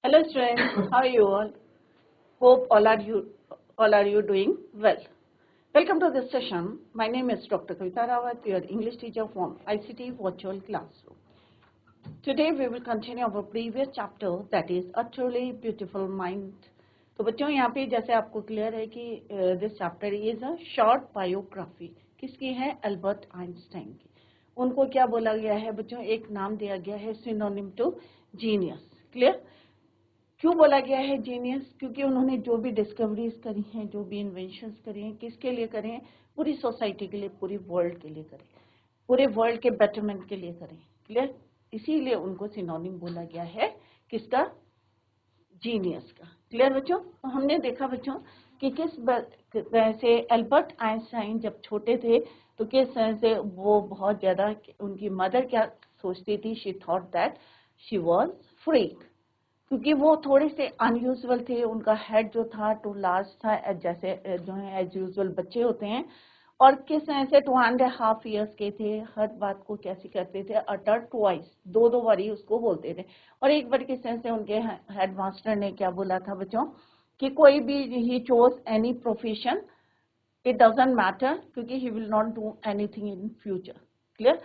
Hello students, how are you all? Hope all are you doing well. Welcome to this session. My name is Dr. Kavita Rawat, your English teacher from ICT Virtual Classroom. Today we will continue our previous chapter, that is A Truly Beautiful Mind. तो बच्चों यहाँ पे जैसे आपको clear है कि this chapter is a short biography. किसकी है? अल्बर्ट आइंस्टाइन की. उनको क्या बोला गया है बच्चों? एक नाम दिया गया है सिनोनिम टू जीनियस. क्लियर? क्यों बोला गया है जीनियस? क्योंकि उन्होंने जो भी डिस्कवरीज करी हैं, जो भी इन्वेंशंस करी हैं, किसके लिए करें हैं? पूरी सोसाइटी के लिए, पूरी वर्ल्ड के लिए करें, पूरे वर्ल्ड के बेटरमेंट के लिए करें. क्लियर? इसीलिए उनको सिनोनिम बोला गया है. किसका? जीनियस का. क्लियर बच्चों? तो हमने देखा बच्चों कि किस तरह से अल्बर्ट आइंस्टाइन जब छोटे थे तो किस तरह से वो बहुत ज्यादा, उनकी मदर क्या सोचती थी? She thought that she was freak, क्योंकि वो थोड़े से अनयूजुअल थे. उनका हेड जो था टू लार्ज था, जैसे जो है एज यूजुअल बच्चे होते हैं. और किस तरह से 2.5 ईयर्स के थे. हर बात को कैसे करते थे? अटर ट्वाइस, दो बारी उसको बोलते थे. और एक बार किस तरह से उनके हेड मास्टर ने क्या बोला था बच्चों कि कोई भी he chose any profession, it doesn't matter, क्योंकि he will not do anything in future. Clear?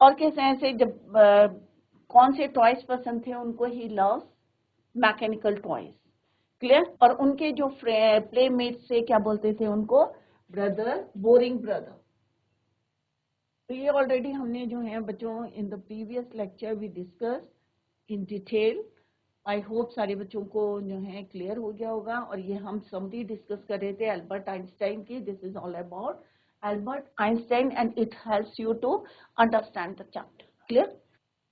और किस तरह से जब कौन से टॉयज पसंद थे उनको? He loves mechanical toys. Clear? और उनके जो प्लेमेट से क्या बोलते थे उनको? Brother, boring brother. तो ये ऑलरेडी हमने जो है बच्चों in the previous lecture we discuss in detail. I hope सारे बच्चों को जो है क्लियर हो गया होगा. और ये हम समरी डिस्कस कर रहे थे अल्बर्ट आइंस्टाइन की. This is all about Albert Einstein and it helps you to understand the chapter. Clear?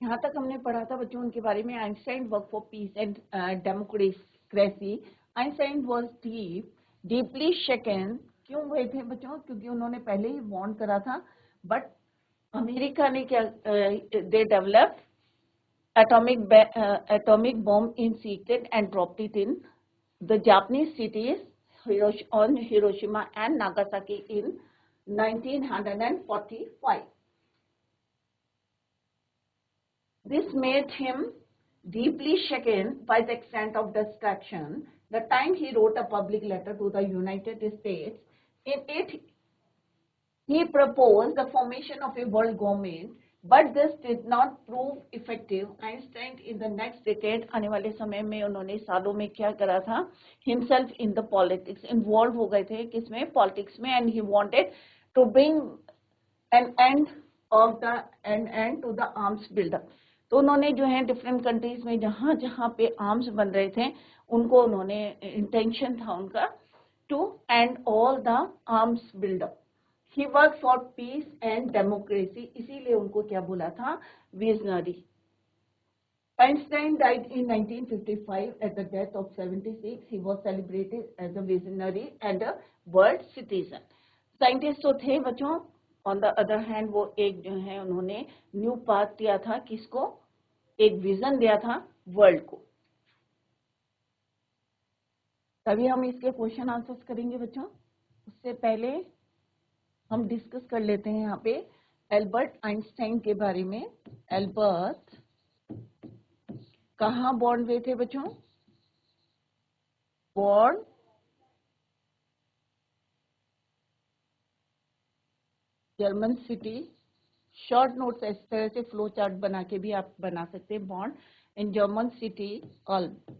यहाँ तक हमने पढ़ा था बच्चों उनके बारे में. Einstein work for peace and democracy. Einstein was deeply shaken. क्यों हुए थे बच्चों? क्योंकि उन्होंने पहले ही वार्न करा था. बट अमेरिका ने क्या, they developed atomic bomb in secret and dropped it in the Japanese cities on Hiroshima and Nagasaki in 1945. This made him deeply shaken by the extent of destruction. The time he wrote a public letter to the United States, in it he proposed the formation of a world government, but this did not prove effective. Einstein in the next decade, आने वाले समय में उन्होंने सालों में क्या करा था? Himself in the politics, involved हो गए थे किसमें? Politics में. And he wanted to bring an end to the arms buildup. तो उन्होंने जो है डिफरेंट कंट्रीज में जहां जहां पे आर्म्स बन रहे थे उनको उन्होंने, इंटेंशन था उनका to end all the arms buildup. He work for peace and democracy. इसीलिए उनको क्या बोला था? Visionary. Einstein died in 1955 at the death of 76. He was celebrated as a visionary and a world citizen. Scientist तो थे बच्चों. On the other hand वो एक जो है उन्होंने न्यू पाथ दिया था. किसको? एक विजन दिया था वर्ल्ड को. तभी हम इसके क्वेश्चन आंसर्स करेंगे बच्चों. उससे पहले हम डिस्कस कर लेते हैं यहाँ पे एल्बर्ट आइंस्टाइन के बारे में. एल्बर्ट कहाँ बॉर्न हुए थे बच्चों? Born German city. Short notes इस तरह से फ्लो चार्ट बना के भी आप बना सकते हैं. Born in German city Ulm.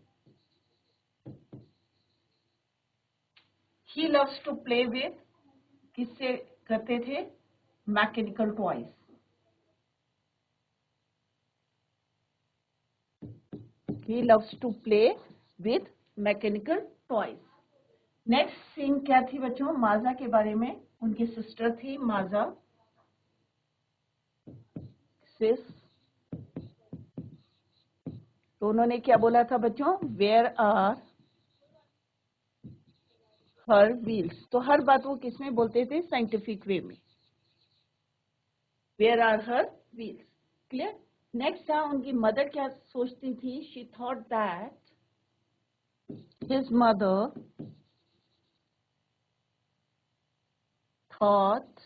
He loves to play with, किससे करते थे? Mechanical toys. He loves to play with mechanical toys. Next scene क्या थी बच्चों? माजा के बारे में. उनकी सिस्टर थी माजा सिस. तो उन्होंने क्या बोला था बच्चों? Where are her wheels. तो हर बात वो किसमें बोलते थे? साइंटिफिक वे में. Where are her wheels. Clear? Next था उनकी मदर क्या सोचती थी? She thought that his mother thought,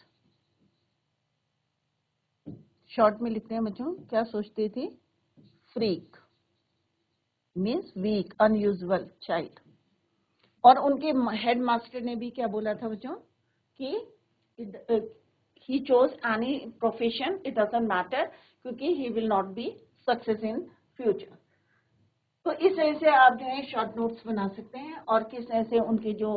short में लिखते हैं बच्चों, क्या सोचती थी? Freak. Means weak, unusual child. और उनके हेड मास्टर ने भी क्या बोला था बच्चों कि he chose any profession, it doesn't matter, क्योंकि he will not be success in future। तो इस तरह से आप जो है शॉर्ट नोट्स बना सकते हैं और किस तरह से उनकी जो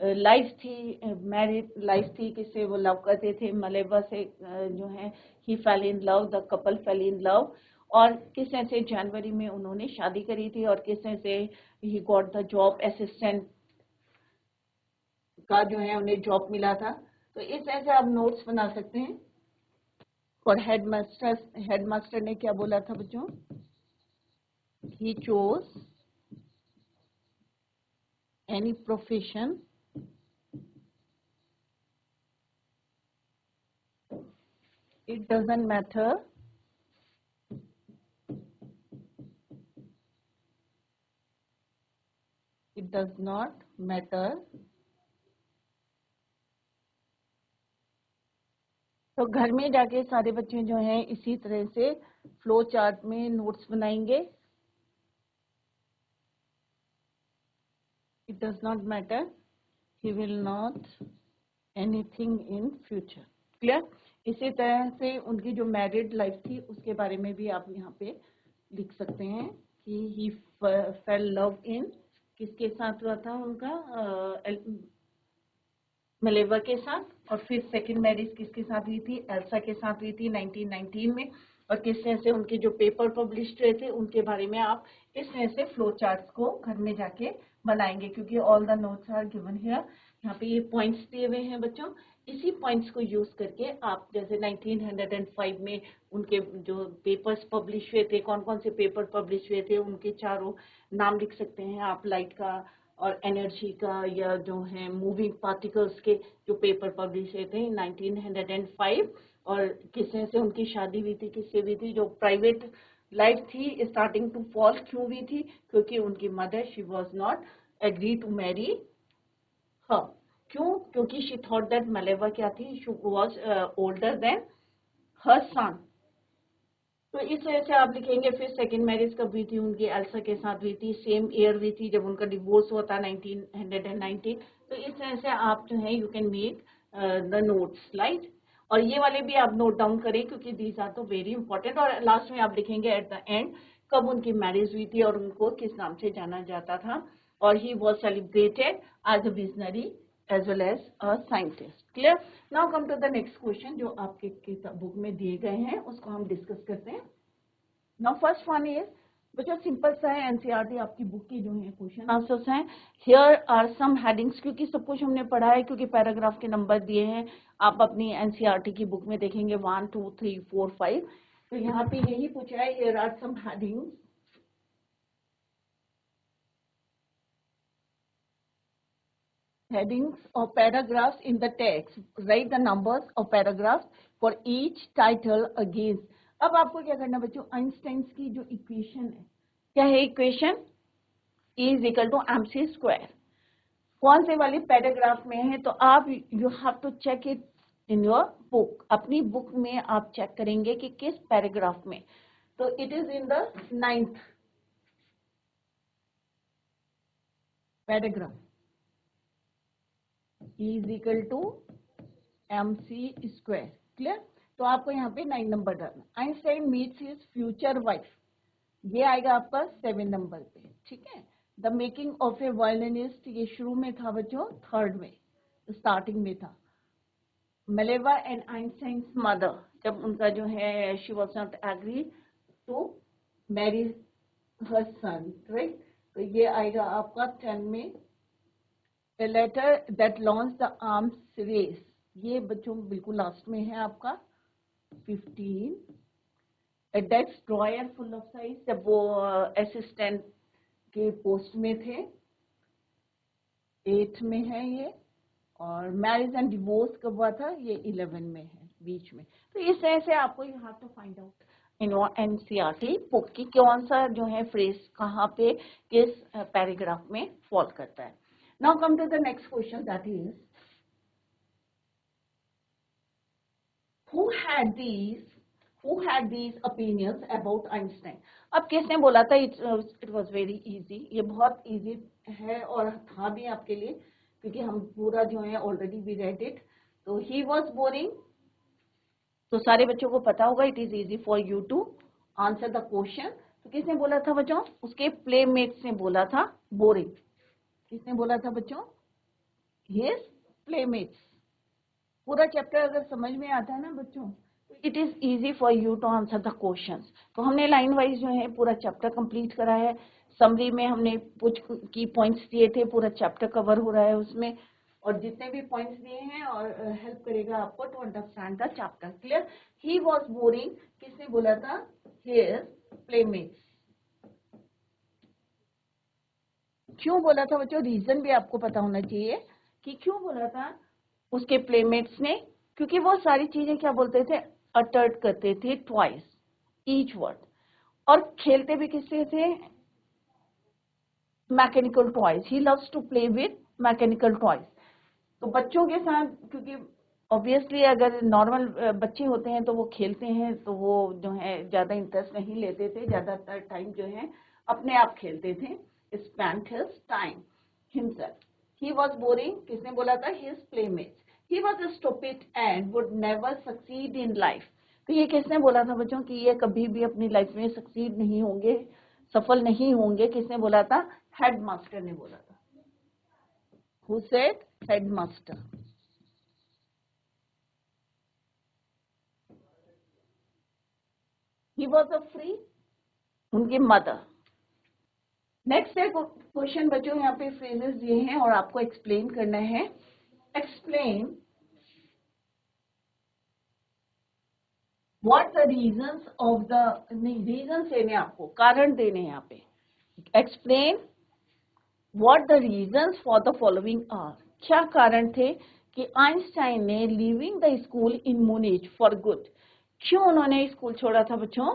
लाइफ थी, मैरिड लाइफ थी, किससे वो लव करते थे, मलेवा से जो है he fell in love, the couple fell in love, और किस तरह से जनवरी में उन्होंने शादी करी थी और किस तरह से he got the job, assistant का जो है उन्हें जॉब मिला था। तो इस तरह से आप नोट्स बना सकते हैं। और हेडमास्टर ने क्या बोला था बच्चों, he chose any profession it doesn't matter, it does not matter। तो घर में जाके सारे बच्चे जो हैं इसी तरह से फ्लो चार्ट में नोट्स बनाएंगे। It does not matter, he will not anything in future. Clear? इसी तरह से उनकी जो मैरिड लाइफ थी उसके बारे में भी आप यहाँ पे लिख सकते हैं कि ही फेल लव इन, किसके साथ हुआ था उनका, मलेवा के साथ। और फिर सेकंड मैरिज किसके साथ हुई थी, एल्सा के साथ हुई थी 1919 में। और किस तरह से उनके जो पेपर पब्लिश हुए थे उनके बारे में आप इस तरह से फ्लो चार्ट्स को घर में जाके बनाएंगे, क्योंकि all the notes are given here. यहाँ पे ये पॉइंट्स दिए हुए हैं बच्चों, इसी पॉइंट्स को यूज करके आप जैसे 1905 में उनके जो पेपर्स पब्लिश हुए थे, कौन कौन से पेपर पब्लिश हुए थे, उनके चारों नाम लिख सकते हैं आप, लाइट का और एनर्जी का, या जो है मूविंग पार्टिकल्स के जो पेपर पब्लिश हुए थे 1905। और किस तरह से उनकी शादी हुई थी, किससे हुई थी, जो प्राइवेट लाइफ थी स्टार्टिंग टू फॉल क्यों हुई थी, क्योंकि उनकी mother she was not agree to marry her. क्यों? क्योंकि शी थॉट दैट मलेवा क्या थी, she was older than her son. तो इस वजह से आप लिखेंगे। फिर सेकंड मैरिज कब हुई थी उनकी, एल्सा के साथ हुई थी, सेम ईयर हुई थी जब उनका डिवोर्स हुआ था 1919। तो इस तरह से आप जो है you can make the notes right. और ये वाले भी आप नोट डाउन करें क्योंकि दीज आर तो वेरी इंपॉर्टेंट। और लास्ट में आप लिखेंगे एट द एंड कब उनकी मैरिज हुई थी और उनको किस नाम से जाना जाता था। और he was celebrated as a visionary as well as a scientist। Clear? Now come to the next question जो आपके बुक में दिए गए हैं, उसको हम डिस्कस करते हैं। Now first one is बच्चों सिंपल सा है, एनसीईआरटी आपकी बुक की जो है क्वेश्चन आंसर्स हैं। Here are some headings, क्योंकि सब कुछ हमने पढ़ा है, क्योंकि पैराग्राफ के नंबर दिए हैं, आप अपनी एनसीईआरटी की बुक में देखेंगे 1 2 3 4 5। तो यहाँ पे यही पूछा है, here are some headings। Headings or paragraphs in the text, write the numbers of paragraphs for each title against। अब आपको क्या करना बच्चों, आइंस्टाइन की जो इक्वेशन है, क्या है equation, E is equal to mc square, कौन से वाली पैराग्राफ में है। तो आप you have to check it in your book, अपनी बुक में आप चेक करेंगे कि किस पैराग्राफ में। तो it is in the 9th paragraph, E is equal to mc square. Clear? तो आपको यहाँ पे 9 नंबर डालना। Einstein meets his future wife, ये आएगा आपका 7 नंबर पे। ठीक है? The making of A violinist, ये शुरू में था बच्चों, 3rd में, स्टार्टिंग में था। मलेवा एंड आइंस्टाइन मदर, जब उनका जो है she was not agree to marry her son, right. तो ये आएगा आपका 10 में। A letter that launched the arms race, ये बच्चों बिल्कुल लास्ट में है आपका 15। A desk drawer full of size, जब वो असिस्टेंट के पोस्ट में थे, 8 में है ये। और मैरिज एंड डिवोर्स कब हुआ था, ये 11 में है, बीच में। तो इस तरह से आपको you have to find out in NCERT book की कौन सा जो है फ्रेज कहाँ पे किस पैराग्राफ में फॉल करता है। Now come to the next question, that is, who had these who had these opinions about Einstein? अब किसने बोला था? It was very easy. ये बहुत easy है और था भी आपके लिए, क्योंकि हम पूरा जो है already we read it. तो he was boring. तो सारे बच्चों को पता होगा. It is easy for you to answer the question. तो किसने बोला था बच्चों? उसके playmates ने बोला था boring. किसने बोला था बच्चों? His playmates. पूरा चैप्टर अगर समझ में आता है ना बच्चों, तो it is easy for you to answer the questions. तो हमने लाइन वाइज जो है पूरा चैप्टर कंप्लीट करा है. समरी में हमने कुछ की पॉइंट्स दिए थे, पूरा चैप्टर कवर हो रहा है उसमें, और जितने भी पॉइंट्स दिए हैं और हेल्प करेगा आपको to understand the chapter. Clear? He was boring. किसने बोला था? His playmates. क्यों बोला था बच्चों? रीजन भी आपको पता होना चाहिए कि क्यों बोला था उसके प्लेमेट्स ने. क्योंकि वो सारी चीजें क्या बोलते थे? अटर्ट करते थे ट्वाइस ईच वर्ड. और खेलते भी किससे थे? Mechanical toys. He loves to play with mechanical toys. तो बच्चों के साथ, क्योंकि ऑब्वियसली अगर नॉर्मल बच्चे होते हैं तो वो खेलते हैं, तो वो जो है ज्यादा इंटरेस्ट नहीं लेते थे, ज्यादातर टाइम जो है अपने आप खेलते थे. Spent his time himself. He was boring. किसने बोला था? His playmates. He was stupid and would never succeed in life. तो ये किसने बोला था बच्चों कि ये कभी भी अपनी लाइफ में सक्सीड नहीं होंगे, सफल नहीं होंगे? किसने बोला था? हेडमास्टर ने बोला था. Who said? Headmaster. He was a free. उनकी मदर. नेक्स्ट है क्वेश्चन बच्चों, यहाँ पे फ्रेजेस दिए हैं और आपको एक्सप्लेन करना है. Explain what the reasons of the. नहीं, रीजन देने आपको, कारण देने हैं यहाँ पे. Explain what the reasons for the following are. क्या कारण थे कि आइंस्टाइन ने leaving the school in Munich for good. क्यों उन्होंने स्कूल छोड़ा था बच्चों?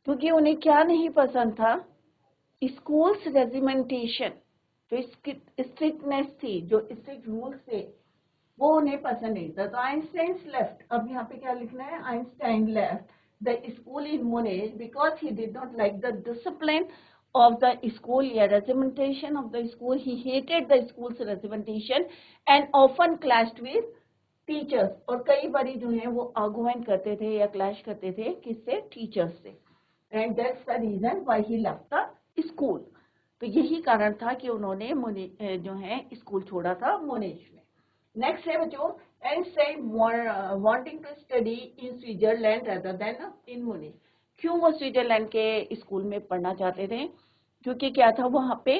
क्योंकि उन्हें क्या नहीं पसंद था? Schools regimentation. जो स्ट्रिक्टनेस थी, जो स्ट्रिक्ट रूल्स थे, वो उन्हें पसंद नहीं था. तो आइंस्टाइन लेफ्ट. अब यहाँ पे क्या लिखना है? Einstein left the school in Munich because he did not like the discipline of the school, या regimentation of the school. He hated the school's regimentation and often clashed with teachers. और कई बारी जो है वो argument करते थे या clash करते थे किससे? टीचर्स से. And that's the reason why he left the school. तो यही कारण था कि उन्होंने जो है स्कूल छोड़ा था मुनीच में. नेक्स्ट है बच्चों, Einstein wanting to study in Switzerland rather than in Munich. क्यों वो स्विट्जरलैंड के स्कूल में पढ़ना चाहते थे? क्योंकि क्या था वहां पे?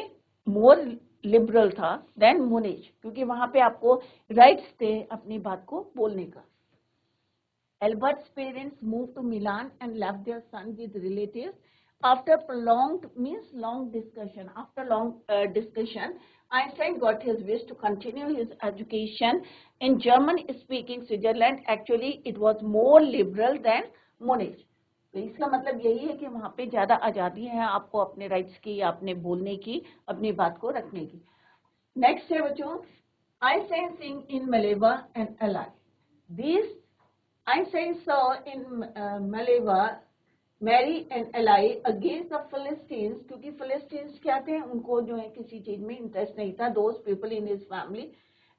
मोर लिबरल था देन मुनीच. क्योंकि वहां पे आपको राइट्स थे अपनी बात को बोलने का. Albert's parents moved to Milan and left their son with relatives. After long discussion, Einstein got his wish to continue his education in German-speaking Switzerland. Actually, it was more liberal than Munich. तो इसका मतलब यही है कि वहां पे ज्यादा आजादी है आपको अपने राइट्स की, अपने बोलने की, अपनी बात को रखने की. नेक्स्ट है बच्चों, Einstein sing in Maleva and Ally. These Einstein saw in Maleva Mary and Ally against the Philistines. क्योंकि Philistines क्या थे? उनको जो है किसी चीज में इंटरेस्ट नहीं था. Those people in his family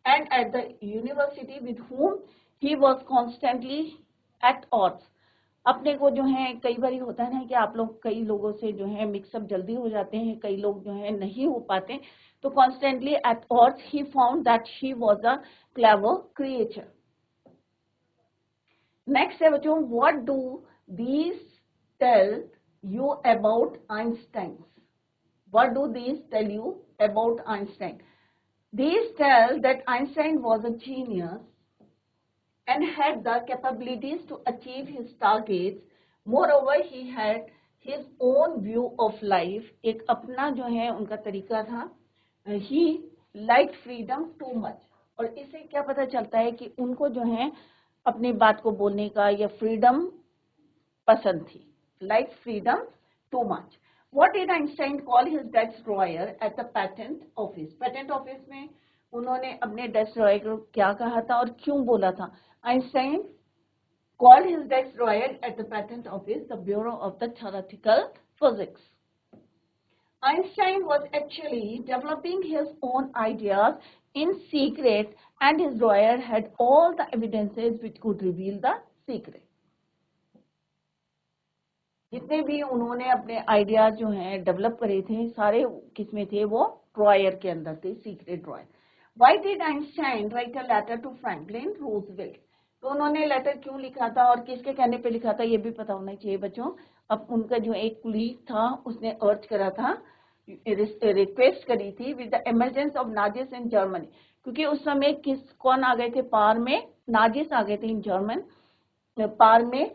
and at the university with whom he was constantly at odds. अपने को जो है कई बार होता है ना कि आप लोग कई लोगों से जो है मिक्सअप जल्दी हो जाते हैं, कई लोग जो है नहीं हो पाते. तो constantly at odds he found that she was a clever creature. नेक्स्ट है बच्चों, what do these tell you about Einstein. What do these tell you about Einstein? These tell that Einstein was a genius and had the capabilities to achieve his targets. Moreover, he had his own view of life. एक अपना जो है उनका तरीका था. He liked freedom too much. और इससे क्या पता चलता है कि उनको जो है अपनी बात को बोलने का या फ्रीडम पसंद थी. Liked freedom too much. What did Einstein call his desk drawer at the patent office? Patent office में उन्होंने अपने डेस्क ड्रॉयर को क्या कहा था और क्यों बोला था? Einstein called his desk drawer at the patent office, the Bureau of the Theoretical Physics. Einstein was actually developing his own ideas in secret, and his drawer had all the evidences which could reveal the secret. जितने भी उन्होंने अपने ideas जो हैं develop करे थे, सारे किसमें थे, वो ड्रॉयर के अंदर थे, secret dryer. Why did Einstein write a letter to Franklin Roosevelt? तो उन्होंने लेटर क्यों लिखा था और किसके कहने पे लिखा था, ये भी पता होना चाहिए बच्चों. अब उनका जो एक कुलीग था उसने अर्ज करा था, रिक्वेस्ट करी थी with the emergence of Nazis in Germany, क्योंकि उस समय कौन आ गए थे पार में, नाजिस आ गए थे इन जर्मन पार में.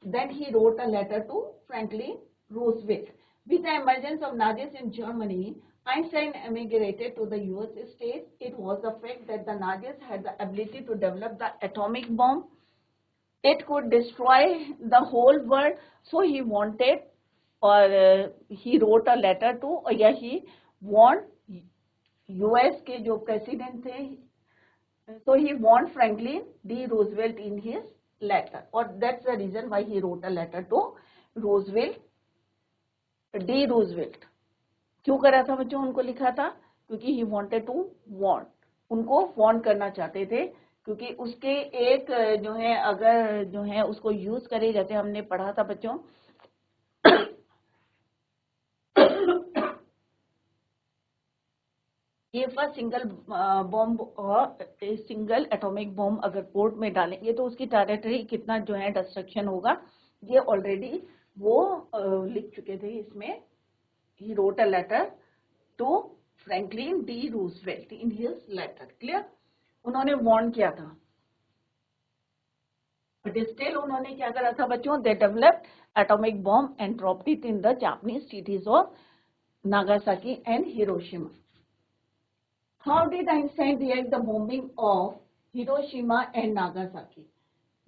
Then he wrote a letter to Franklin Roosevelt. With the emergence of Nazis in Germany, Einstein emigrated to the US states. It was the fact that the Nazis had the ability to develop the atomic bomb. It could destroy the whole world. So he wanted, or he wrote a letter to, or yeah, he warned US के जो president थे. So he warned Franklin D. Roosevelt in his letter, or that's the reason why he wrote a letter to Roosevelt, D. Roosevelt. क्यों करा था बच्चों, उनको लिखा था क्योंकि he wanted to warn, उनको warn करना चाहते थे, क्योंकि उसके एक जो है अगर जो है उसको यूज करे, जैसे हमने पढ़ा था बच्चों ये फर्स्ट सिंगल बॉम्ब और सिंगल एटॉमिक बॉम्ब अगर पोर्ट में डालेंगे तो उसकी टेरिटरी कितना जो है डिस्ट्रक्शन होगा, ये ऑलरेडी वो लिख चुके थे इसमें. He wrote a letter to Franklin D Roosevelt in his letter. Clear, उन्होंने वार्न किया था, बट स्टिल उन्होंने क्या करा था बच्चों, they developed atomic bomb and dropped it in the Japanese cities of Nagasaki and Hiroshima. How did Einstein react the bombing of Hiroshima and Nagasaki?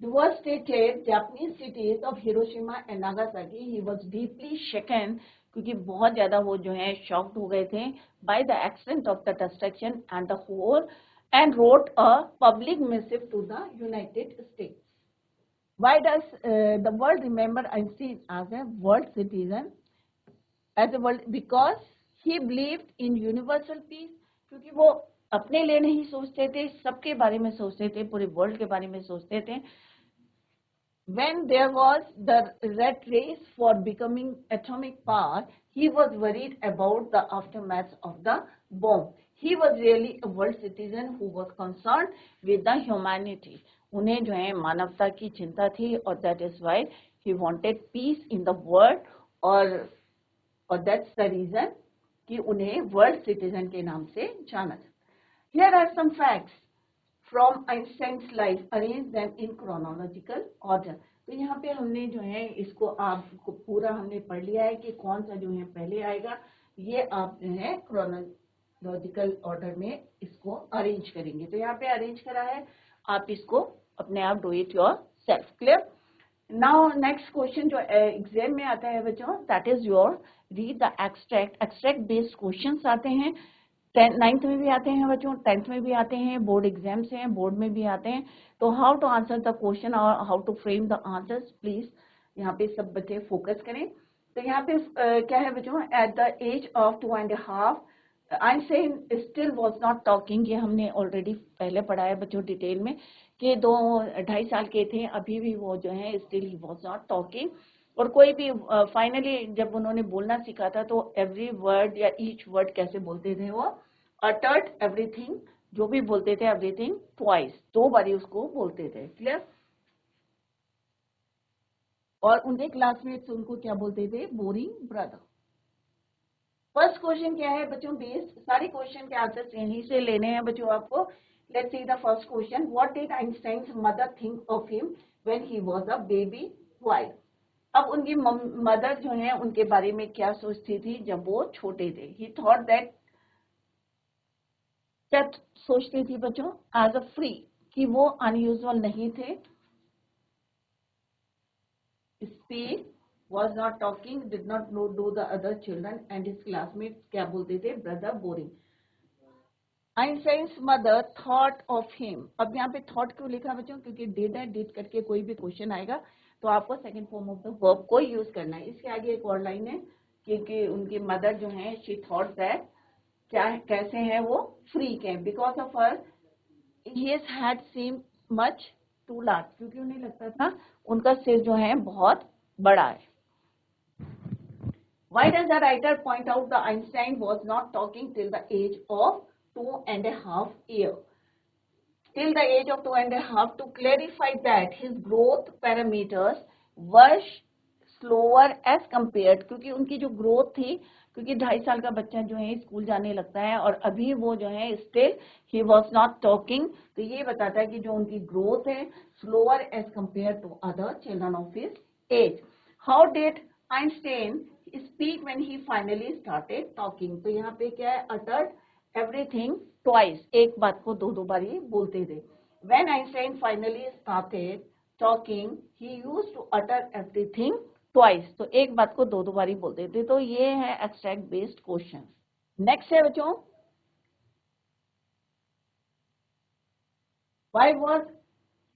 Devastated Japanese cities of Hiroshima and Nagasaki, he was deeply shaken, क्योंकि बहुत ज़्यादा वो जो है shocked हो गए थे by the extent of the destruction and the whole, and wrote a public missive to the United States. Why does the world remember Einstein as a world citizen? As a world, because he believed in universal peace. क्योंकि वो अपने लिए नहीं सोचते थे, सबके बारे में सोचते थे, पूरे वर्ल्ड के बारे में सोचते थे. When there was the rat race for becoming atomic power, he was worried about the aftermath of the bomb. He was really a world citizen who was concerned with the humanity. उन्हें जो है मानवता की चिंता थी, और that is why he wanted peace in the world, और that's the reason कि उन्हें वर्ल्ड सिटीजन के नाम से जाना जाता. Here are some facts from Einstein's life, arrange them in chronological order. तो यहाँ पे हमने जो है इसको आपको पूरा हमने पढ़ लिया है कि कौन सा जो है पहले आएगा, ये आप जो है chronological order में इसको अरेंज करेंगे. तो यहाँ पे अरेंज करा है, आप इसको अपने आप do it yourself. Clear? Now next question जो एग्जाम में आता है बच्चों, that is your read the extract based questions आते हैं. 9th में भी आते हैं बच्चों, 10th में भी आते हैं, बोर्ड एग्जाम से हैं, बोर्ड में भी आते हैं. तो how to answer the question और how to frame the answers, please यहाँ पे सब बच्चे फोकस करें. तो यहाँ पे क्या है बच्चों, at the age of 2.5 Einstein still was not talking. ये हमने ऑलरेडी पहले पढ़ा है बच्चों डिटेल में कि 2-2.5 साल के थे, अभी भी वो जो है still he was not talking. और कोई भी फाइनली जब उन्होंने बोलना सीखा था तो एवरी वर्ड या ईच वर्ड कैसे बोलते थे, वो अटर्ड एवरीथिंग, जो भी बोलते थे एवरीथिंग ट्वाइस, 2 बारी उसको बोलते थे. क्लियर? और उनके क्लासमेट्स उनको क्या बोलते थे, बोरिंग ब्रदर. फर्स्ट क्वेश्चन क्या है बच्चों, बेस्ड सारे क्वेश्चन के आंसर यहीं से लेने हैं बच्चों आपको. Let's see the first question. What did Einstein's mother think of him when he was a baby boy? अब उनकी मदर जो है उनके बारे में क्या सोचती थी जब वो छोटे थे. ही थॉट दैट, क्या सोचती थी बच्चों, एज अ फ्री, कि वो अनयूजुअल नहीं थे. Speak, was not talking, did not know the other children, and his classmates क्या बोलते थे, brother boring. Einstein's mother thought of him. अब यहाँ पे थॉट क्यों लिखा बच्चों, क्योंकि डिड है, डिड करके कोई भी क्वेश्चन आएगा तो आपको second form of the verb को यूज करना है। इसके आगे एक और लाइन है, क्योंकि उनकी मदर जो है शी थॉट दैट, क्या कैसे हैं वो, फ्री के, because of her his head seemed much too large, क्योंकि उन्हें लगता था उनका सिर जो है बहुत बड़ा है। Why does the writer point out the Einstein was not talking till the age of 2.5 years? Till the age of 2.5, to clarify that his growth parameters were slower as compared, क्योंकि उनकी जो ग्रोथ थी, क्योंकि 2.5 साल का बच्चा जो है स्कूल जाने लगता है और अभी वो जो है still he was not talking, तो ये बताता है कि जो उनकी ग्रोथ है slower as compare to other children of his age. How did Einstein speak when he finally started talking? तो यहाँ पे क्या है, अटर्ड एवरीथिंग ट्वाइस, एक बात को दो बार ही बोलते थे। When Einstein finally started talking he used to utter everything twice, तो एक बात को दो बार ही बोलते थे। तो ये है एब्स्ट्रैक्ट बेस्ड क्वेश्चन। नेक्स्ट है बच्चों, why was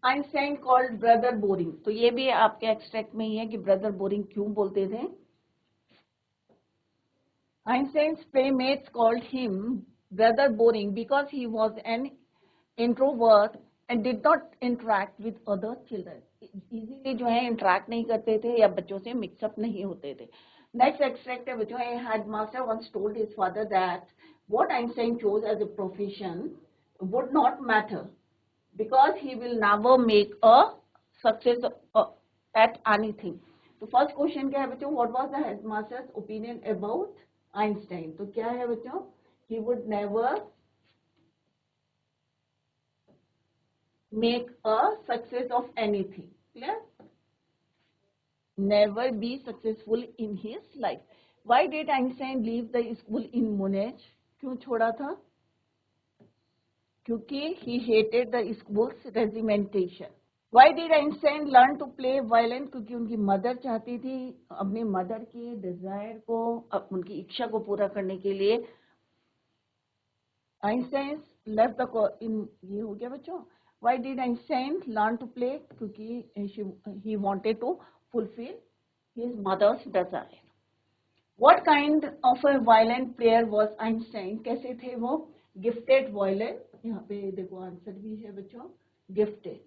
Einstein called brother boring? तो ये भी आपके एक्सट्रैक्ट में ही है कि ब्रदर बोरिंग क्यों बोलते थे। Einstein's playmates called him brother boring because he was an introvert and did not interact with other children. Easily जो है interact नहीं करते थे या बच्चों से mix up नहीं होते थे। Next extract है बच्चों, a headmaster once told his father that what Einstein chose as a profession would not matter because he will never make a success at anything. तो फर्स्ट क्वेश्चन क्या है बच्चों, what was the headmaster's opinion about Einstein? तो क्या है बच्चों, he would never make a success of anything, clear, never be successful in his life. Why did Einstein leave the school in Munich? क्यों छोड़ा था? क्योंकि he hated the school's regimentation. Why did Einstein learn to play violin? क्योंकि उनकी mother चाहती थी अपनी mother की डिजायर को, उनकी इच्छा को पूरा करने के लिए Einstein left the ये हो गया बच्चों। Why did Einstein learn to play? क्योंकि he wanted to fulfill his mother's desire. What kind of a violin player was Einstein? कैसे थे वो? Gifted violin, यहाँ पे देखो आंसर भी है बच्चों, gifted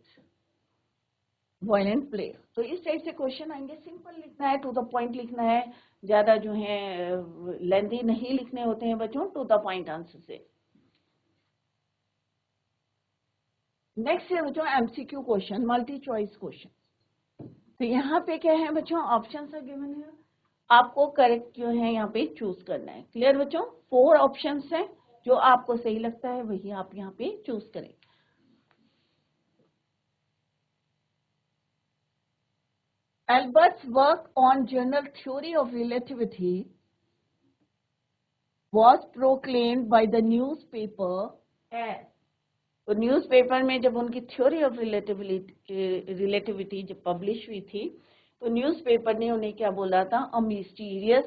वायलेंट प्लेयर। तो इस टाइप से क्वेश्चन आएंगे, सिंपल लिखना है, टू द पॉइंट लिखना है, ज्यादा जो है लेंथी नहीं लिखने होते हैं बच्चों, टू द पॉइंट आंसर से। नेक्स्ट है बच्चों MCQ question, multi choice question. तो यहाँ पे क्या है बच्चों, ऑप्शन है गिवन है, आपको करेक्ट जो है यहाँ पे चूज करना है। क्लियर बच्चों, 4 ऑप्शन है, जो आपको सही लगता है वही आप यहाँ पे चूज करें। Albert's work on general theory of relativity was proclaimed by the newspaper as, तो न्यूज़पेपर में जब उनकी थ्योरी ऑफ रिलेटिविटी जब पब्लिश हुई थी, तो न्यूज़पेपर ने उन्हें क्या बोला था, अ मिस्टीरियस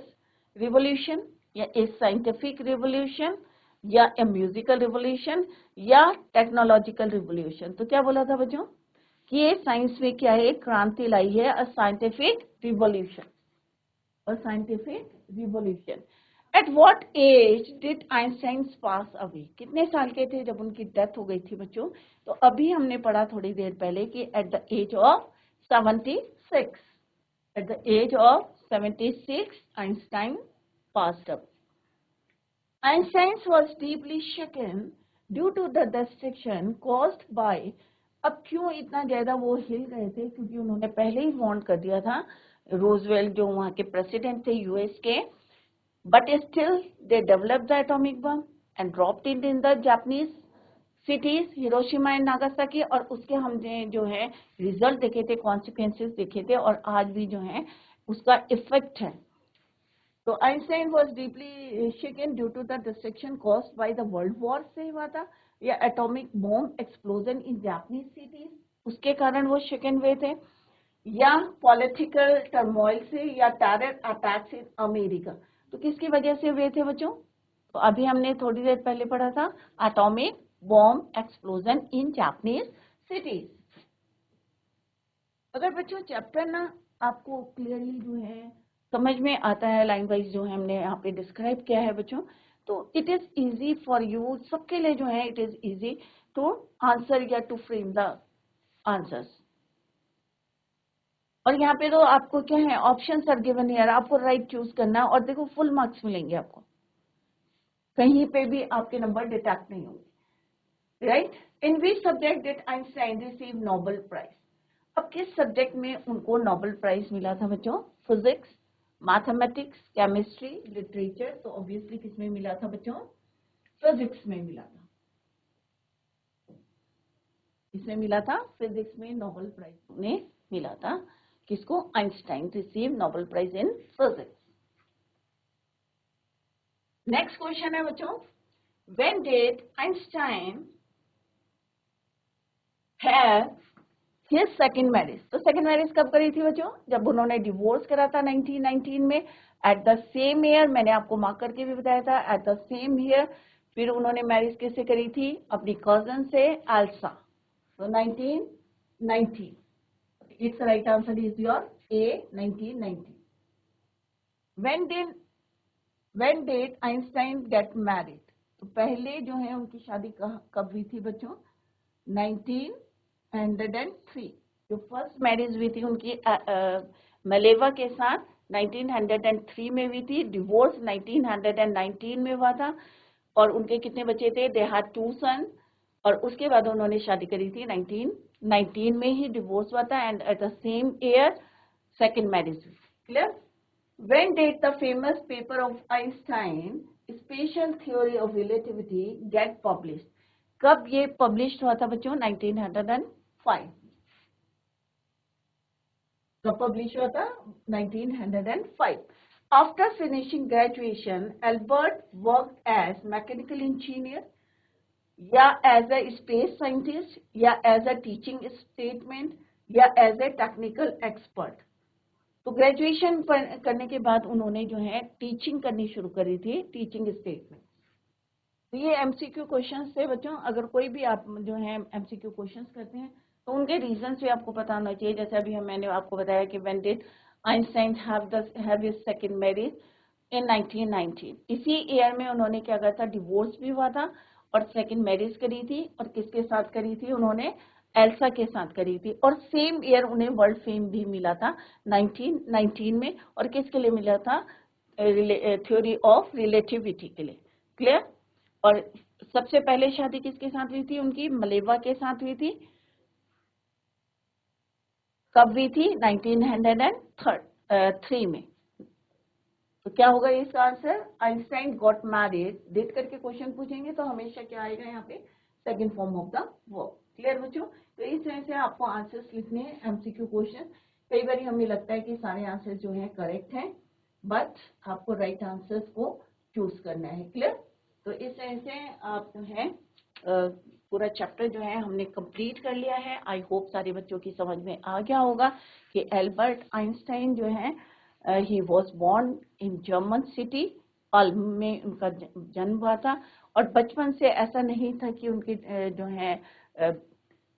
रिवोल्यूशन, या ए साइंटिफिक रिवोल्यूशन, या ए म्यूजिकल रिवोल्यूशन, या टेक्नोलॉजिकल रिवोल्यूशन। तो क्या बोला था बच्चों कि ये साइंस में क्या है, क्रांति लाई है, a scientific revolution, a scientific revolution. At what age did Einstein pass away? कितने साल के थे जब उनकी डेथ हो गई थी बच्चों? तो अभी हमने पढ़ा थोड़ी देर पहले कि at the age of 76, at the age of 76 Einstein passed away. Einstein was deeply shaken due to the destruction caused by, अब क्यों इतना ज्यादा वो हिल गए थे? क्योंकि उन्होंने पहले ही वार्न कर दिया था, रूजवेल्ट जो वहां के प्रेसिडेंट थे यूएस के, but still they developed the atomic bomb and dropped it in the Japanese cities Hiroshima and Nagasaki, और उसके हमने जो है रिजल्ट देखे थे, कॉन्सिक्वेंसेस देखे थे, और आज भी जो है उसका इफेक्ट है। तो Einstein was deeply shaken due to the destruction caused by the world war से हुआ था, या atomic bomb explosion in Japanese cities, उसके कारण वो शेकन हुए थे, या पॉलिटिकल टर्मोइल से, या टेरर अटैक्स इन अमेरिका। तो किसकी वजह से हुए थे बच्चों? तो अभी हमने थोड़ी देर पहले पढ़ा था atomic bomb explosion in Japanese cities. अगर बच्चों चैप्टर ना आपको क्लियरली जो है समझ में आता है, लाइन वाइज जो है हमने यहाँ पे डिस्क्राइब किया है बच्चों, तो it is easy for you, सबके लिए जो है it is easy to answer या टू फ्रेम द आंसर्स। और यहाँ पे तो आपको क्या है, ऑप्शंस आर गिवन हियर, आपको राइट चूज करना और देखो फुल मार्क्स मिलेंगे आपको, कहीं पे भी आपके नंबर डिटेक्ट नहीं होंगे। Right, in which subject did Einstein receive Nobel prize? अब किस सब्जेक्ट में उनको नोबेल प्राइज मिला था बच्चों? Physics, mathematics, chemistry, literature. तो ऑब्वियसली किसमें मिला था बच्चों? फिजिक्स में मिला था। इसमें मिला था फिजिक्स में नोबेल प्राइज उन्हें मिला था। किसको? Einstein receive Nobel prize in physics. Next question है बच्चों, when did Einstein have his second marriage? तो सेकंड मैरिज कब करी थी बच्चों? जब उन्होंने डिवोर्स करा था 1919 में। एट द सेम ईयर, मैंने आपको मार्क करके भी बताया था, एट द सेम ईयर फिर उन्होंने मैरिज किससे करी थी? अपनी कजन से, एल्सा। तो 1990, it's right answer is your A, 1990। When did Einstein get married? तो पहले जो है उनकी शादी कब हुई थी बच्चों? 1903। जो फर्स्ट मैरिज हुई थी उनकी मलेवा के साथ 1903 में हुई थी। डिवोर्स 1919 में हुआ था। और उनके कितने बच्चे थे? दे हैड 2 सन। और उसके बाद उन्होंने शादी करी थी 1919 में ही डिवोर्स हुआ था। And at the same year second marriage. Clear? When did the famous paper of Einstein, Special Theory of Relativity, get published? कब ये पब्लिश हुआ था बच्चों? 1905। कब पब्लिश हुआ था? 1905। After finishing graduation, Albert worked as mechanical engineer, या as a space scientist, या as a teaching statement, या as a technical expert। तो ग्रेजुएशन करने के बाद उन्होंने जो है टीचिंग करनी शुरू करी थी, टीचिंग स्टेट में। तो ये एमसीक्यू क्वेश्चंस थे बच्चों। अगर कोई भी आप जो है एमसीक्यू क्वेश्चंस करते हैं तो उनके रीजंस भी आपको पता होना चाहिए। जैसे अभी मैंने आपको बताया कि when did Einstein have his second marriage? In 1919। इसी ईयर में उन्होंने क्या करा था? डिवोर्स भी हुआ था और सेकंड मैरिज करी थी। और किसके साथ करी थी? उन्होंने एल्सा के साथ करी थी। और सेम ईयर उन्हें वर्ल्ड फेम भी मिला था 1919 में। और किसके लिए मिला था? थ्योरी ऑफ रिलेटिविटी के लिए। क्लियर? और सबसे पहले शादी किसके साथ हुई थी उनकी? मलेवा के साथ हुई थी। कब हुई थी? 1903 में। तो क्या होगा इसका answer? Einstein got married. Did करके क्वेश्चन पूछेंगे तो हमेशा क्या आएगा यहाँ पे? Second form of the verb. Clear बच्चों? तो इस तरह से आपको आंसर्स लिखने हैं एमसीक्यू क्वेश्चन। कई बार हमें लगता है कि सारे आंसर जो है करेक्ट हैं, बट आपको राइट आंसर्स को चूज करना है। क्लियर? तो इस तरह से आप जो है पूरा चैप्टर जो है हमने कंप्लीट कर लिया है। आई होप सारे बच्चों की समझ में आ गया होगा कि एल्बर्ट आइंस्टाइन जो है he was born in German city, Ulm में उनका जन्म हुआ था। और बचपन से ऐसा नहीं था कि उनकी जो है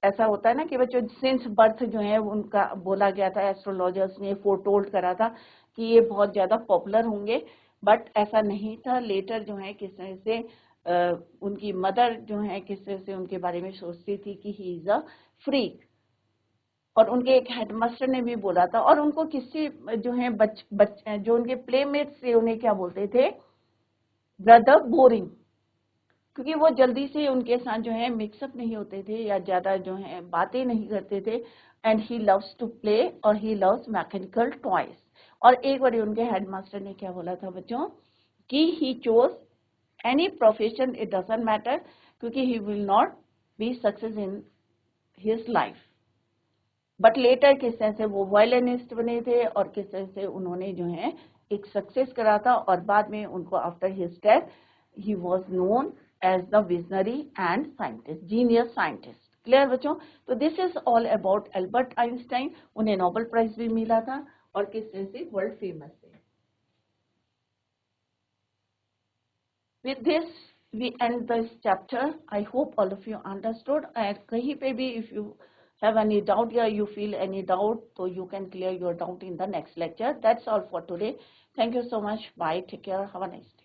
ऐसा होता है ना कि बच्चों सिंस बर्थ जो है उनका बोला गया था, एस्ट्रोलॉजर्स ने फोरटोल्ड करा था कि ये बहुत ज्यादा पॉपुलर होंगे, बट ऐसा नहीं था। लेटर जो है किस तरह से उनकी मदर जो है किस तरह से उनके बारे में सोचती थी कि ही इज अ फ्रीक। और उनके एक हेडमास्टर ने भी बोला था। और उनको किसी जो है जो उनके प्लेमेट्स थे उन्हें क्या बोलते थे? Brother boring. क्योंकि वो जल्दी से उनके साथ जो है मिक्सअप नहीं होते थे या ज्यादा जो है बातें नहीं करते थे। And he loves to play और ही लव्स मैकेनिकल टॉयज। और एक बार उनके हेडमास्टर ने क्या बोला था बच्चों कि he chose any profession, it doesn't matter, क्योंकि he will not be success in his life. But later किस तरह से वो वायलिनिस्ट बने थे और किस तरह से उन्होंने जो है एक सक्सेस करा था। और बाद में उनको after his death he was known as the visionary and scientist, genius scientist. Clear बच्चों? तो this is all about Albert Einstein. उन्हें नोबेल प्राइज भी मिला था और किस तरह से वर्ल्ड फेमस थे। With this, we end this chapter. I hope all of you understood. And kahin pe bhi, if you have any doubt or you feel any doubt, so you can clear your doubt in the next lecture. That's all for today. Thank you so much. Bye. Take care. Have a nice day.